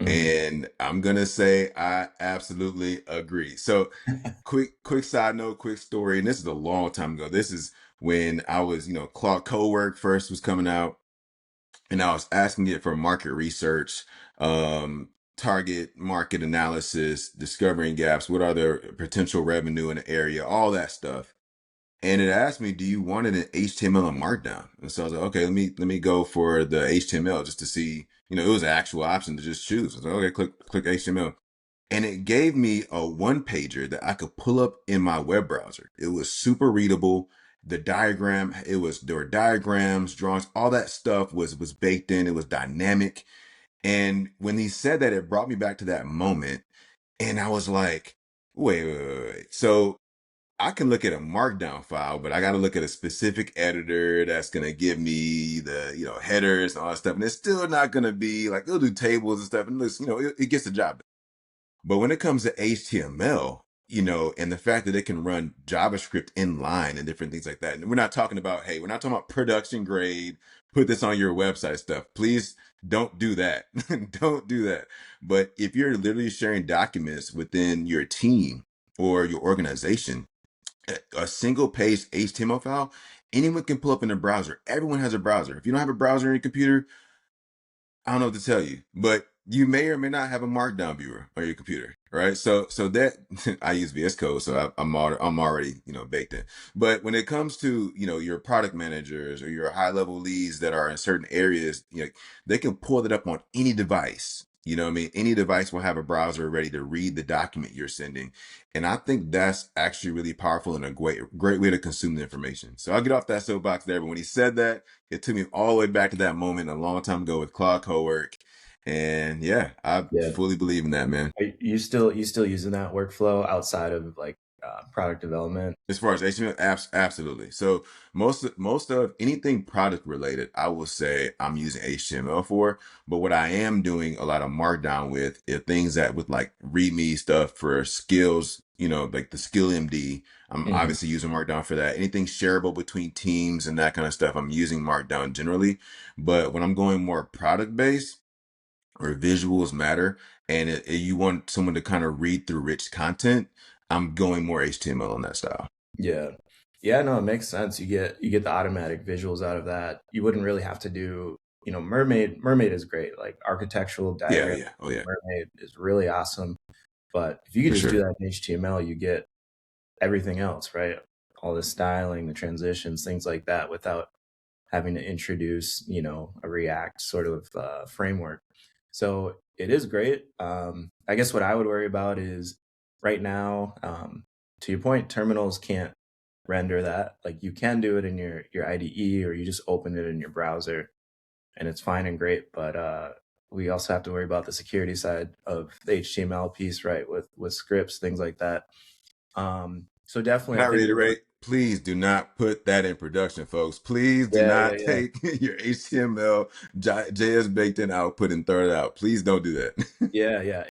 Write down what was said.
Mhm. And I'm gonna say I absolutely agree. So quick side note, quick story, and this is a long time ago. This is when I was, Claude Cowork first was coming out, and I was asking it for market research, target market analysis, discovering gaps, what are the potential revenue in the area, all that stuff. And it asked me, "Do you want it in HTML and Markdown?" And so I was like, "Okay, let me go for the HTML just to see." It was an actual option to just choose. I was like, "Okay, click HTML," and it gave me a one pager that I could pull up in my web browser. It was super readable. There were diagrams, drawings, all that stuff was baked in. It was dynamic. And when he said that, it brought me back to that moment, and I was like, wait. So I can look at a markdown file, but I got to look at a specific editor that's going to give me the, headers and all that stuff. And it's still not going to be like, it'll do tables and stuff. And listen, it gets the job done. But when it comes to HTML, and the fact that it can run JavaScript inline and different things like that. And we're not talking about, hey, we're not talking about production grade, put this on your website stuff. Please don't do that. Don't do that. But if you're literally sharing documents within your team or your organization, a single page HTML file, anyone can pull up in a browser. Everyone has a browser. If you don't have a browser on your computer, I don't know what to tell you, but you may or may not have a Markdown viewer on your computer, right? So that I use VS Code, so I'm already baked in. But when it comes to your product managers or your high level leads that are in certain areas, they can pull it up on any device. You know what I mean? Any device will have a browser ready to read the document you're sending, and I think that's actually really powerful and a great way to consume the information. So I'll get off that soapbox there. But when he said that, it took me all the way back to that moment a long time ago with Claude Cowork. And yeah, I Yeah. fully believe in that, man. Are you still using that workflow outside of like product development? As far as HTML, absolutely. So most of anything product related, I will say I'm using HTML for. But what I am doing a lot of Markdown with is things that with like README stuff for skills, like the skill MD. I'm Mhm. obviously using Markdown for that. Anything shareable between teams and that kind of stuff, I'm using Markdown generally. But when I'm going more product based, or visuals matter, and you want someone to kind of read through rich content, I'm going more HTML on that style. Yeah. Yeah, no, it makes sense. You get the automatic visuals out of that. You wouldn't really have to do, Mermaid is great. Like architectural Yeah, diagram yeah, oh yeah, Mermaid is really awesome. But if you could for just do sure. that in HTML, you get everything else, right? All the styling, the transitions, things like that without having to introduce, a React sort of framework. So it is great. I guess what I would worry about is right now, to your point, terminals can't render that. Like you can do it in your IDE or you just open it in your browser and it's fine and great. But we also have to worry about the security side of the HTML piece, right? With scripts, things like that. So Can definitely, I I think reiterate? Please do not put that in production, folks. Please do yeah, yeah, not yeah. take your HTML JS baked in output and throw it out. Please don't do that. Yeah, yeah.